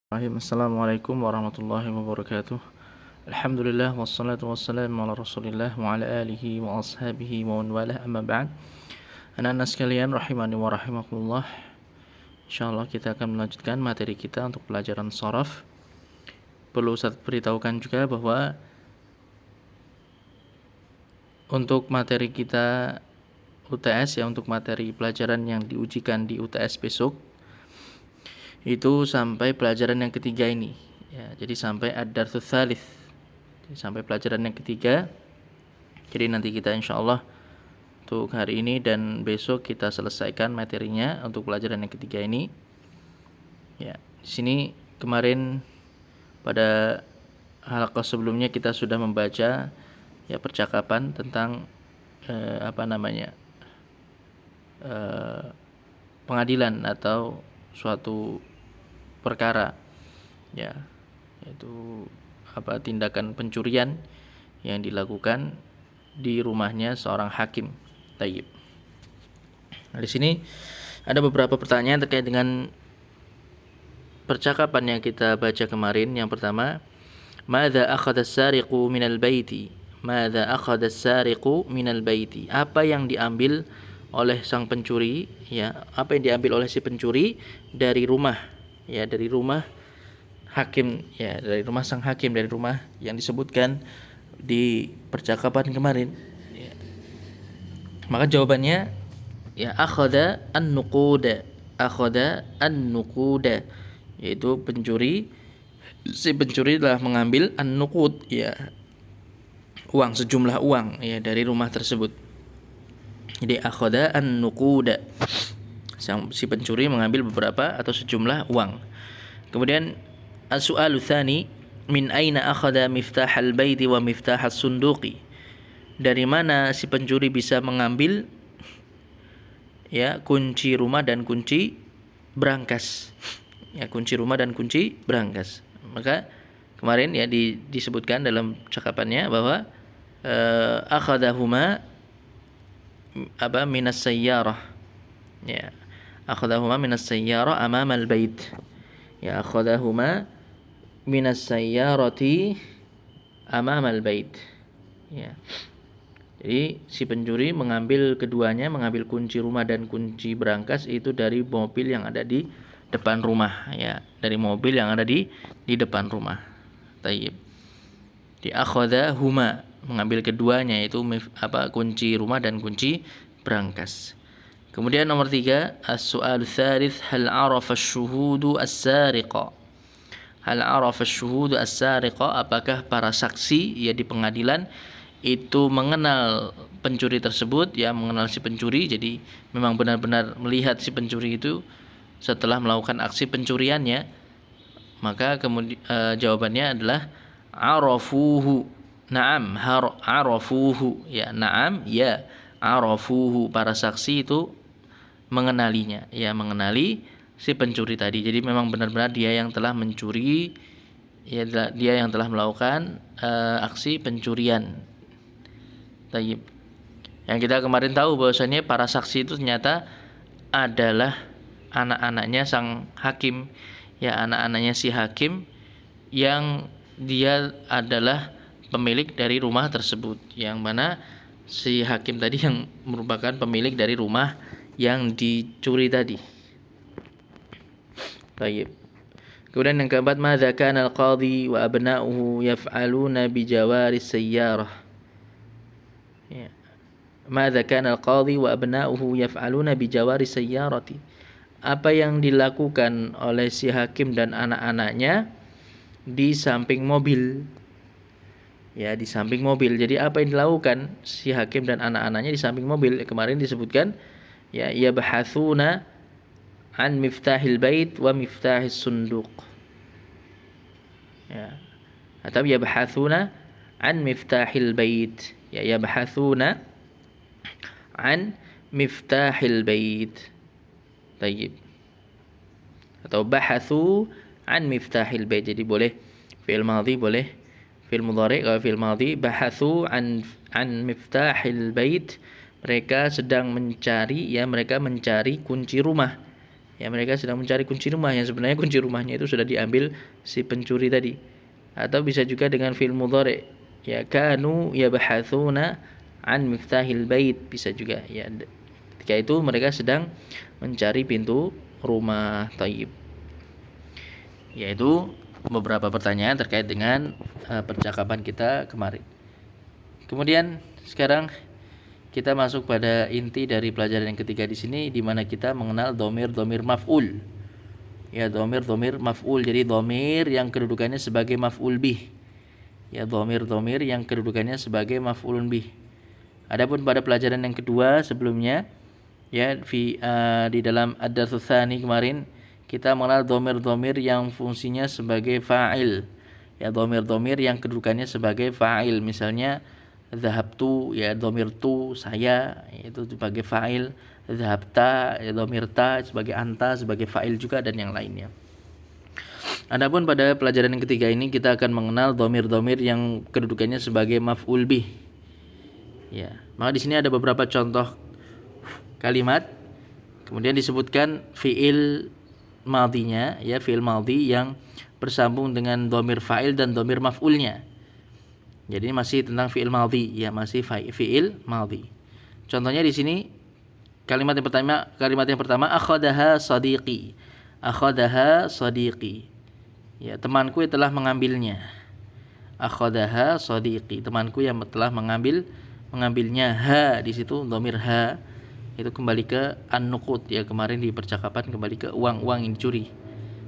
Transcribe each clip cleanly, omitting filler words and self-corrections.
Assalamualaikum warahmatullahi wabarakatuh. Alhamdulillah wassalatu wassalamu ala Rasulillah wa ala alihi wa ashabihi wa man walah, amma ba'd. Anak-anak sekalian rahimani wa rahimakumullah. Insyaallah kita akan melanjutkan materi kita untuk pelajaran sharaf. Perlu saya beritahukan juga bahwa untuk materi kita UTS, untuk materi pelajaran yang diujikan di UTS besok itu sampai pelajaran yang ketiga ini ya, jadi sampai ad-darsus tsalits, sampai pelajaran yang ketiga. Jadi nanti kita insyaallah untuk hari ini dan besok kita selesaikan materinya untuk pelajaran yang ketiga ini ya. Di sini kemarin pada halaqah sebelumnya kita sudah membaca ya percakapan tentang pengadilan atau suatu perkara ya, yaitu tindakan pencurian yang dilakukan di rumahnya seorang hakim. Tayyib. Nah, di sini ada beberapa pertanyaan terkait dengan percakapan yang kita baca kemarin. Yang pertama, madza akhadha as-sariqu minal baiti? Madza akhadha as-sariqu minal baiti? Apa yang diambil oleh sang pencuri ya? Apa yang diambil oleh si pencuri dari rumah? Ya, dari rumah hakim ya, dari rumah sang hakim, dari rumah yang disebutkan di percakapan kemarin ya. Maka jawabannya ya akhadha an-nuquda. Akhadha an-nuquda, yaitu si pencuri telah mengambil an-nuqud ya, uang, sejumlah uang ya dari rumah tersebut. Jadi akhadha an-nuquda, si pencuri mengambil beberapa atau sejumlah uang. Kemudian as-su'alu tsani, min aina akhadha miftahal baiti wa miftahas sunduqi? Dari mana si pencuri bisa mengambil ya kunci rumah dan kunci brankas? Ya, kunci rumah dan kunci brankas. Maka kemarin ya disebutkan dalam cakapannya bahwa akhadahuma minas sayyarah. Ya. Akhadahuma minas sayyarah amama al-bait. Ya, akhadahuma minas sayyarati amama al-bait. Ya. Jadi si pencuri mengambil keduanya, mengambil kunci rumah dan kunci brankas itu dari mobil yang ada di depan rumah ya, dari mobil yang ada di depan rumah. Tayyib. Di akhadahuma, mengambil keduanya, yaitu kunci rumah dan kunci brankas. Kemudian nomor 3, as-su'al tsalits, hal arafa asy-syuhudu as-sariqa? Hal arafa asy-syuhudu as-sariqa? Apakah para saksi ya di pengadilan itu mengenal pencuri tersebut ya, mengenal si pencuri, jadi memang benar-benar melihat si pencuri itu setelah melakukan aksi pencuriannya? Maka kemudian jawabannya adalah arafuhu. Na'am, arafuhu ya, na'am ya, arafuhu, para saksi itu mengenalinya ya, mengenali si pencuri tadi. Jadi memang benar-benar dia yang telah mencuri ya, dia yang telah melakukan aksi pencurian. Tayyib. Yang kita kemarin tahu bahwasanya para saksi itu ternyata adalah anak-anaknya sang hakim ya, anak-anaknya si hakim yang dia adalah pemilik dari rumah tersebut, yang mana si hakim tadi yang merupakan pemilik dari rumah yang dicuri tadi. Baik. Kemudian yang keempat, madza kana al-qadhi wa abna'uhu yaf'aluna bi jawari sayyarah? Ya. Madza kana al-qadhi wa abna'uhu yaf'aluna bi jawari sayyarati? Apa yang dilakukan oleh si hakim dan anak-anaknya di samping mobil? Ya, di samping mobil. Jadi apa yang dilakukan si hakim dan anak-anaknya di samping mobil? Kemarin disebutkan ya, yabhatsuna an miftahil bait wa miftahis sunduq. Ya. Atau yabhatsuna an miftahil bait. Ya, yabhatsuna an miftahil bait. Tayyib. Atau bahatsu an miftahil bait. Jadi boleh fi'il madhi, boleh fi'il mudhari'. Kalau fi'il madhi, bahatsu an miftahil bait, mereka sedang mencari ya, mereka mencari kunci rumah Ya, mereka sedang mencari kunci rumah yang sebenarnya kunci rumahnya itu sudah diambil si pencuri tadi. Atau bisa juga dengan fi'il mudhari. Ya, kanu yabhatsuna an miftahil bait, bisa juga ya. Ketika itu mereka sedang mencari pintu rumah. Thayyib. Yaitu beberapa pertanyaan terkait dengan percakapan kita kemarin. Kemudian sekarang kita masuk pada inti dari pelajaran yang ketiga di sini, di mana kita mengenal domir maf'ul. Ya, domir maf'ul. Jadi domir yang kedudukannya sebagai maf'ul bih. Ya, domir yang kedudukannya sebagai maf'ulun bih. Adapun pada pelajaran yang kedua sebelumnya, ya di dalam ad-darsus tsani kemarin kita mengenal domir yang fungsinya sebagai fa'il. Ya, domir yang kedudukannya sebagai fa'il. Misalnya zahabtu, ya domir tu, saya, itu sebagai fa'il. Zahabta, ya domir ta sebagai anta, sebagai fa'il juga, dan yang lainnya. Adapun pada pelajaran yang ketiga ini kita akan mengenal domir yang kedudukannya sebagai maf'ul bih. Ya, maka di sini ada beberapa contoh kalimat. Kemudian disebutkan fi'il madhinya, ya fi'il madhi yang bersambung dengan domir fa'il dan domir maf'ulnya. Jadi masih tentang fi'il madhi, ya masih fi'il madhi. Contohnya di sini kalimat yang pertama akhadaha sadiqi. Akhadaha sadiqi. Ya, temanku yang telah mengambilnya. Akhadaha sadiqi, temanku yang telah mengambilnya. Ha di situ domir ha itu kembali ke an-nuqud, ya kemarin di percakapan kembali ke uang-uang yang dicuri.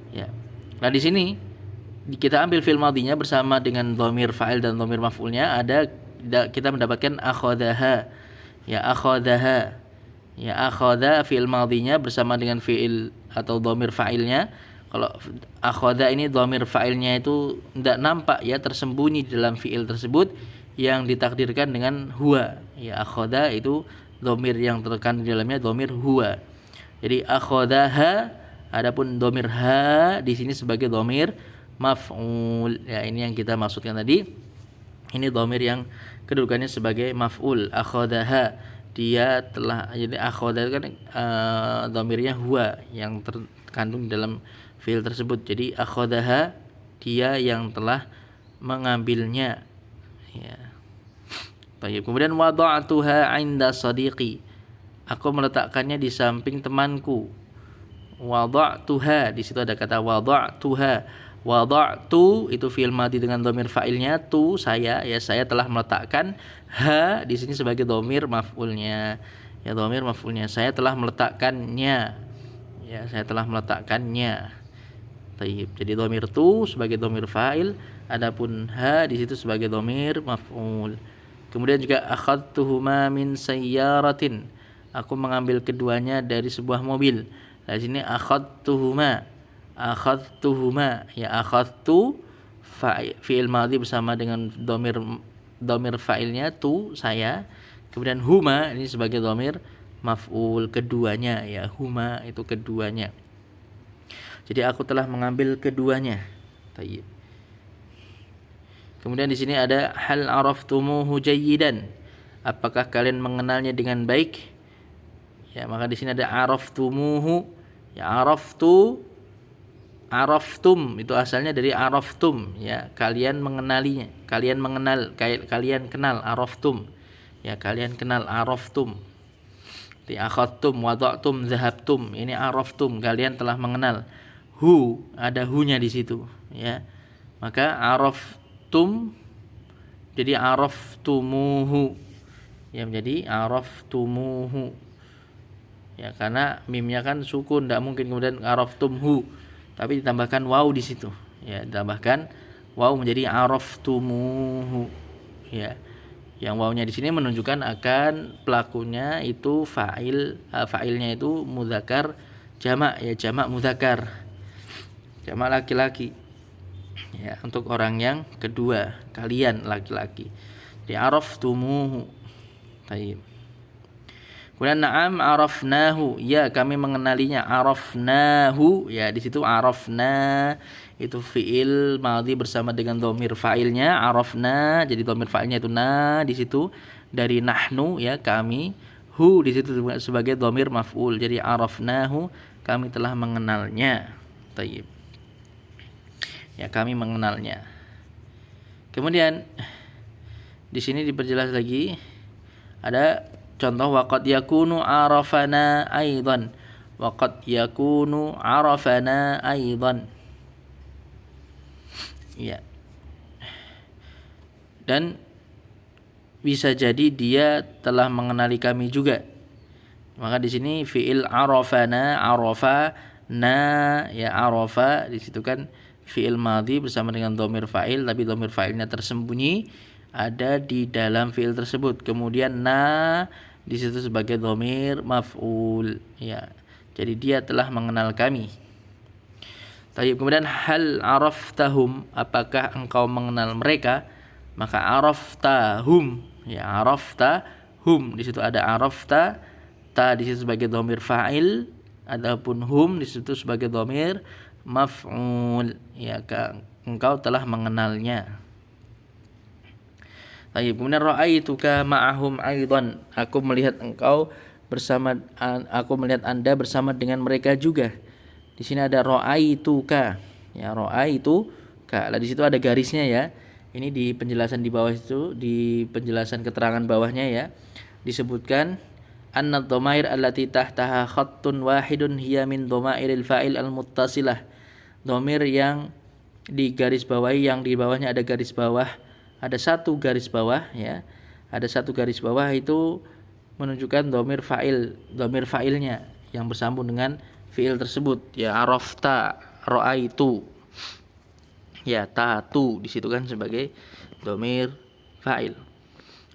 Ya. Nah, di sini kita ambil fi'il madhinya bersama dengan dhamir fa'il dan dhamir maf'ulnya, kita mendapatkan akhadaha. Ya, akhadaha. Ya, akhadha fi'il madhinya bersama dengan fi'il atau dhamir fa'ilnya. Kalau akhadha ini dhamir fa'ilnya itu tidak nampak, ya tersembunyi di dalam fi'il tersebut yang ditakdirkan dengan huwa. Ya, akhadha itu dhamir yang terkandung di dalamnya dhamir huwa. Jadi akhadaha, adapun dhamir ha di sini sebagai dhamir maf'ul. Ya, ini yang kita maksudkan tadi. Ini dhamir yang kedudukannya sebagai maf'ul. Akhadaha, dia telah. Jadi akhadha itu kan dhamirnya huwa yang terkandung dalam fi'il tersebut. Jadi akhadaha, dia yang telah mengambilnya. Ya. Baik. Kemudian wada'tuha 'inda sadiqi. Aku meletakkannya di samping temanku. Wada'tuha, di situ ada kata wada'tuha. Wada'tu itu fi'il madhi dengan dhamir fa'ilnya, tu saya, ya saya telah meletakkan. Ha di sini sebagai dhamir maf'ulnya. Ya, dhamir maf'ulnya, saya telah meletakkannya. Ya, saya telah meletakkannya. Taib. Jadi dhamir tu sebagai dhamir fa'il, adapun ha di situ sebagai dhamir maf'ul. Kemudian juga akhadtuhuma min sayyaratin. Aku mengambil keduanya dari sebuah mobil. Nah, di sini akhadtuhuma. Akhadtuhuma, ya akhadtu fi'il madhi bersama dengan dhamir fa'ilnya tu saya. Kemudian huma ini sebagai dhamir maf'ul, keduanya, ya huma itu keduanya. Jadi aku telah mengambil keduanya. Tayyib. Kemudian di sini ada hal araftumuhu jayyidan. Apakah kalian mengenalnya dengan baik? Ya, maka di sini ada araftumuhu. Ya, araftum itu asalnya dari araftum, ya kalian mengenalinya, kalian kenal araftum. Ya, kalian kenal araftum. Di akhadtum, wada'tum, zahabtum, ini araftum, kalian telah mengenal. Hu, ada hu-nya di situ, ya. Maka araftum jadi araftumuhu. Ya, menjadi araftumuhu. Ya, karena mimnya kan sukun, tidak mungkin kemudian araftumhu, tapi ditambahkan waw di situ. Ya, ditambahkan waw menjadi araftumuhu. Ya. Yang wawnya di sini menunjukkan akan pelakunya itu fa'ilnya itu muzakkar jamak, ya jamak muzakkar. Jamak laki-laki. Ya, untuk orang yang kedua, kalian laki-laki. Di araftumuhu. Baik. Kemudian na'am arafnahu, ya kami mengenalinya. Arafnahu, ya di situ arafna itu fi'il madhi bersama dengan dhamir fa'ilnya arafna, jadi dhamir fa'ilnya itu na di situ dari nahnu, ya kami. Hu di situ sebagai dhamir maf'ul, jadi arafnahu, kami telah mengenalnya. Tayyib. Ya, kami mengenalnya. Kemudian di sini diperjelas lagi ada contoh waqad yakunu arafana aidan. Waqad yakunu arafana aidan. Ya. Dan bisa jadi dia telah mengenali kami juga. Maka di sini fiil arafana, arafa na, ya arafa di situ kan fiil madhi bersama dengan dhamir fa'il, tapi dhamir fa'ilnya tersembunyi ada di dalam fiil tersebut. Kemudian na di situ sebagai dhamir maf'ul, ya. Jadi dia telah mengenal kami. Kemudian hal araftahum, apakah engkau mengenal mereka? Maka araftahum, ya araftahum di situ ada arafta, ta di situ sebagai dhamir fa'il, adapun hum di situ sebagai dhamir maf'ul, ya engkau telah mengenalnya. Kemudian ra'aituka ma'ahum aidan, aku melihat Anda bersama dengan mereka juga. Di sini ada ra'aituka, ya ra'aituka. Lah di situ ada garisnya ya. Ini di penjelasan di bawah itu, di penjelasan keterangan bawahnya ya, disebutkan anna dhamair allati tahtaha khattun wahidun hiya min dhamairil fa'il al-muttasilah. Dhamir yang di garis bawahi, yang di bawahnya ada garis bawah, ada satu garis bawah ya. Ada satu garis bawah itu menunjukkan dhamir fa'il, dhamir fa'ilnya yang bersambung dengan fi'il tersebut, ya arafta, ra'aitu, ya tatu di situ kan sebagai dhamir fa'il.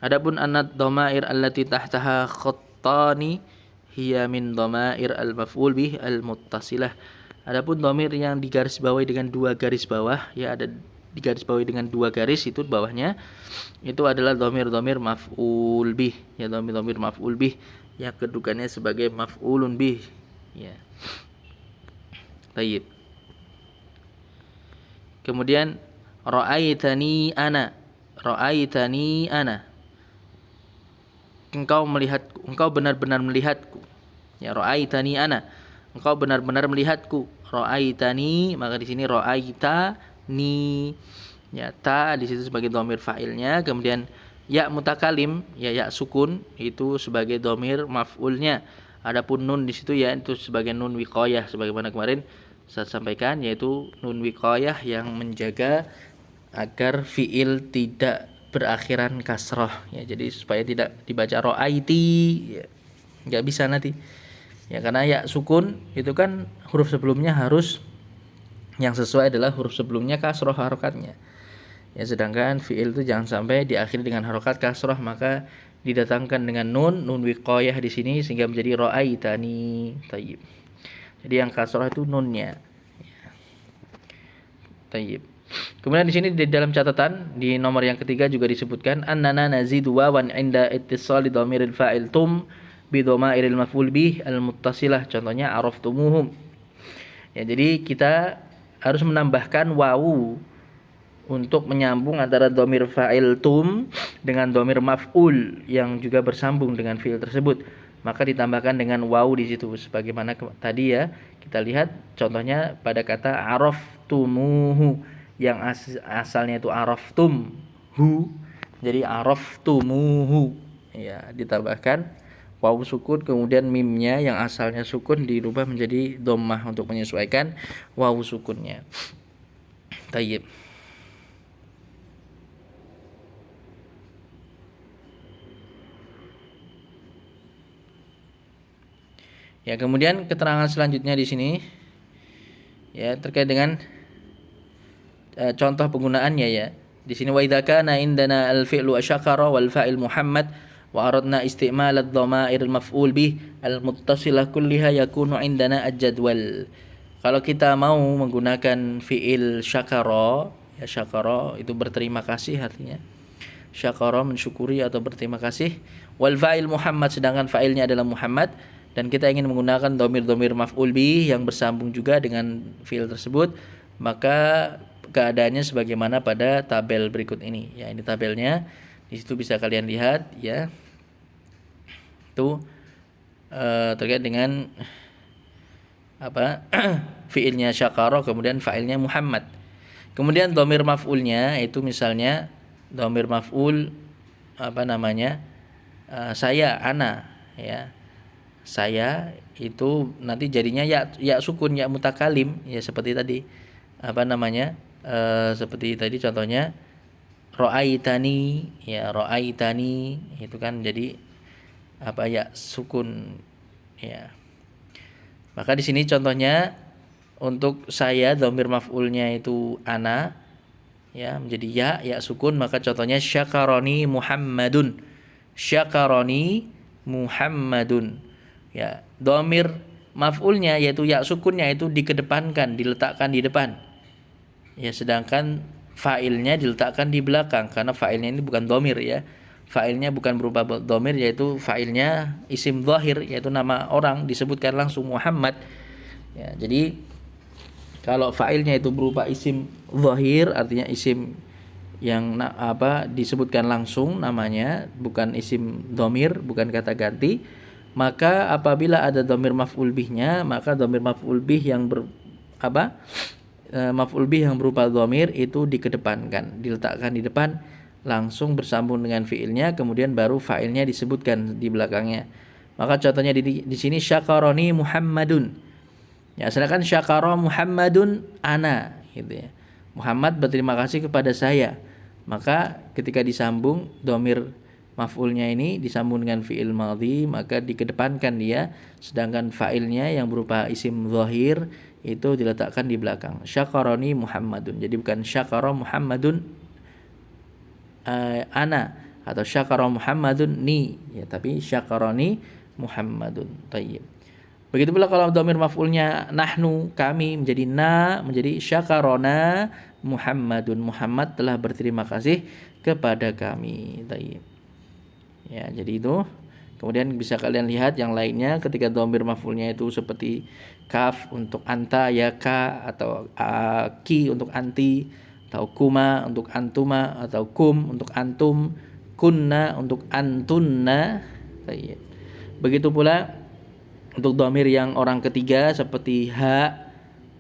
Adapun anad dhamair allati tahtaha khattani hiya min dhamair al-maf'ul bih al-muttasilah. Adapun dhamir yang digarisbawahi dengan dua garis bawah, ya ada digarisbawahi dengan dua garis itu bawahnya, itu adalah dhamir-dhamir maf'ul bih, ya dhamir-dhamir maf'ul bih yang kedudukannya sebagai maf'ulun bih, ya. Baik. Kemudian ra'aitani ana, engkau benar-benar melihatku, ya ra'aitani ana, engkau benar-benar melihatku. Ra'aitani, maka di sini ra'aitani, ya ta di situ sebagai dhamir fa'ilnya. Kemudian ya mutakalim, ya sukun itu sebagai dhamir maf'ulnya. Adapun nun di situ ya itu sebagai nun wiqayah, sebagaimana kemarin saya sampaikan, yaitu nun wiqayah yang menjaga agar fiil tidak berakhiran kasrah, ya. Jadi supaya tidak dibaca ra'aiti, ya. Nggak bisa nanti, ya karena ya sukun itu kan huruf sebelumnya harus yang sesuai adalah huruf sebelumnya kasrah harokatnya, ya. Sedangkan fiil itu jangan sampai diakhiri dengan harokat kasrah, maka didatangkan dengan nun wiqayah di sini sehingga menjadi ra'aitani. Tayyib. Jadi yang kasrah itu nunnya. Tayyib. Kemudian di sini di dalam catatan di nomor yang ketiga juga disebutkan annana nazidu wawan inda ittisali dhamiril fa'il tum bi dhamairil maf'ul bih al muttasilah. Contohnya araftumuhum. Ya, jadi kita harus menambahkan wawu untuk menyambung antara dhamir fa'il tum dengan dhamir maf'ul yang juga bersambung dengan fi'il tersebut. Maka ditambahkan dengan wawu di situ sebagaimana tadi ya. Kita lihat contohnya pada kata araftumuhu yang asalnya itu araftumhu, jadi araftumuhu, ya ditambahkan wawu sukun, kemudian mimnya yang asalnya sukun dirubah menjadi dhammah untuk menyesuaikan wawu sukunnya. Tayyib. Ya, kemudian keterangan selanjutnya di sini ya terkait dengan contoh penggunaannya ya. Di sini wa idza kana indana al-fi'lu asyakara wal fa'il Muhammad wa aradna isti'mal ad-dhamair al-maf'ul bih al-muttasilah kulliha yakunu indana al-jadwal. Kalau kita mau menggunakan fi'il syakara, ya syakara itu berterima kasih artinya. Syakara mensyukuri atau berterima kasih. Wal fa'il Muhammad, sedangkan fa'ilnya adalah Muhammad, dan kita ingin menggunakan dhamir-dhamir maf'ul bih yang bersambung juga dengan fi'il tersebut, maka keadaannya sebagaimana pada tabel berikut ini. Ya, ini tabelnya. Di situ bisa kalian lihat ya. Itu terkait dengan apa fiilnya syakara, kemudian fa'ilnya Muhammad. Kemudian dhamir maf'ulnya itu misalnya dhamir maf'ul saya, ana, ya. Saya itu nanti jadinya ya sukun, ya mutakalim, ya seperti tadi. Seperti tadi contohnya ra'aitani, ya ra'aitani itu kan jadi ya sukun, ya. Maka di sini contohnya untuk saya dhamir maf'ulnya itu ana, ya menjadi ya sukun, maka contohnya syakaroni Muhammadun. Syakaroni Muhammadun. Ya, dhamir maf'ulnya yaitu ya sukunnya itu dikedepankan, diletakkan di depan. Ya, sedangkan fa'ilnya diletakkan di belakang karena fa'ilnya ini bukan dhamir, ya. Fa'ilnya bukan berupa dhamir, yaitu fa'ilnya isim zahir, yaitu nama orang disebutkan langsung Muhammad. Ya, jadi kalau fa'ilnya itu berupa isim zahir, artinya isim yang disebutkan langsung namanya, bukan isim dhamir, bukan kata ganti, maka apabila ada dhamir maf'ul bihnya, maka dhamir maf'ul bih yang maf'ul bih yang berupa dhamir itu dikedepankan, diletakkan di depan, langsung bersambung dengan fiilnya, kemudian baru fa'ilnya disebutkan di belakangnya. Maka contohnya di sini syakaroni Muhammadun. Ya, sedangkan syakara Muhammadun ana, gitu ya. Muhammad berterima kasih kepada saya. Maka ketika disambung dhamir maf'ulnya ini disambung dengan fi'il madhi, maka dikedepankan dia, sedangkan fa'ilnya yang berupa isim zahir itu diletakkan di belakang. Syakaroni Muhammadun. Jadi bukan syakara Muhammadun ana atau syakara Muhammadun ni, ya, tapi syakaroni Muhammadun. Tayyib. Begitu pula kalau dhamir maf'ulnya nahnu, kami, menjadi na, menjadi syakarona Muhammadun. Muhammad telah berterima kasih kepada kami. Tayyib. Ya, jadi itu. Kemudian bisa kalian lihat yang lainnya ketika dhamir maf'ulnya itu seperti kaf untuk anta, ya ka, atau ki untuk anti, atau kuma untuk antuma, atau kum untuk antum, kunna untuk antunna. Tayyib. Begitu pula untuk dhamir yang orang ketiga seperti ha,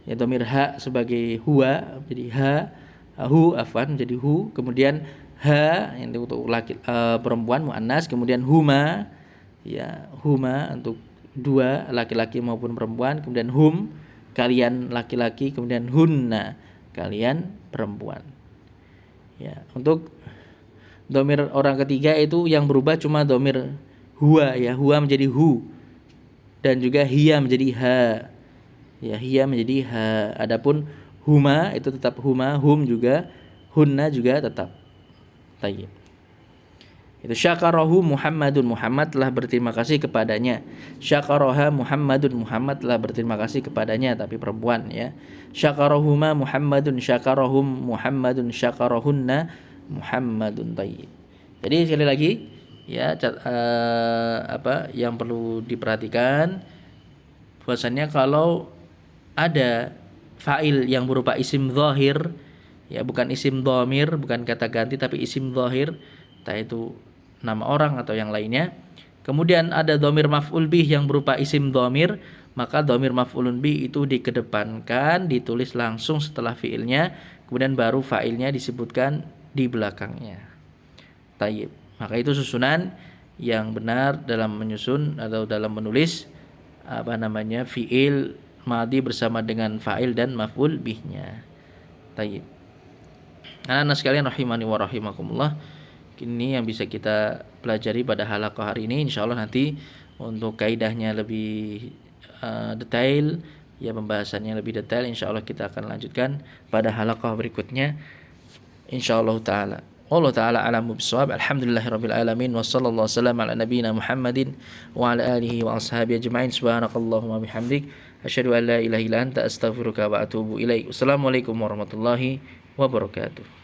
ya dhamir ha sebagai huwa jadi hu jadi hu, kemudian ha yang untuk laki perempuan muannas, kemudian huma, ya huma untuk dua laki-laki maupun perempuan, kemudian hum kalian laki-laki, kemudian hunna kalian perempuan. Ya, untuk dhamir orang ketiga itu yang berubah cuma dhamir huwa, ya huwa menjadi hu, dan juga hiya menjadi ha. Ya, hiya menjadi ha. Adapun huma itu tetap huma, hum juga, hunna juga tetap. Tayyib. Itu syakarahu Muhammadun, Muhammad telah berterima kasih kepadanya. Syakaraha Muhammadun, Muhammad telah berterima kasih kepadanya, tapi perempuan, ya. Syakarahuma Muhammadun, syakarahum Muhammadun, syakarahunna Muhammadun. Tayyib. Jadi sekali lagi, ya, yang perlu diperhatikan bahwasannya kalau ada fa'il yang berupa isim zahir, ya bukan isim dhamir, bukan kata ganti tapi isim zahir, entah itu nama orang atau yang lainnya, kemudian ada dhamir maf'ul bih yang berupa isim dhamir, maka dhamir maf'ulun bih itu dikedepankan, ditulis langsung setelah fiilnya, kemudian baru fa'ilnya disebutkan di belakangnya. Tayyib. Maka itu susunan yang benar dalam menyusun atau dalam menulis fiil madhi bersama dengan fa'il dan maf'ul bihnya. Tayyib. Anak-anak sekalian rahimani wa rahimakumullah, ini yang bisa kita pelajari pada halaqah hari ini. Insyaallah nanti untuk kaidahnya lebih detail, ya pembahasannya lebih detail, insyaallah kita akan lanjutkan pada halaqah berikutnya insyaallah taala. Allah taala alamu bisawab. Alhamdulillahirabbil alamin wa sallallahu wasallam ala nabiyyina Muhammadin wa ala alihi wa ashabihi ajmain. Subhanakallahumma bihamdik asyhadu an la ilaha illa anta astaghfiruka wa atubu ilaik. Wassalamualaikum warahmatullahi wabarakatuh.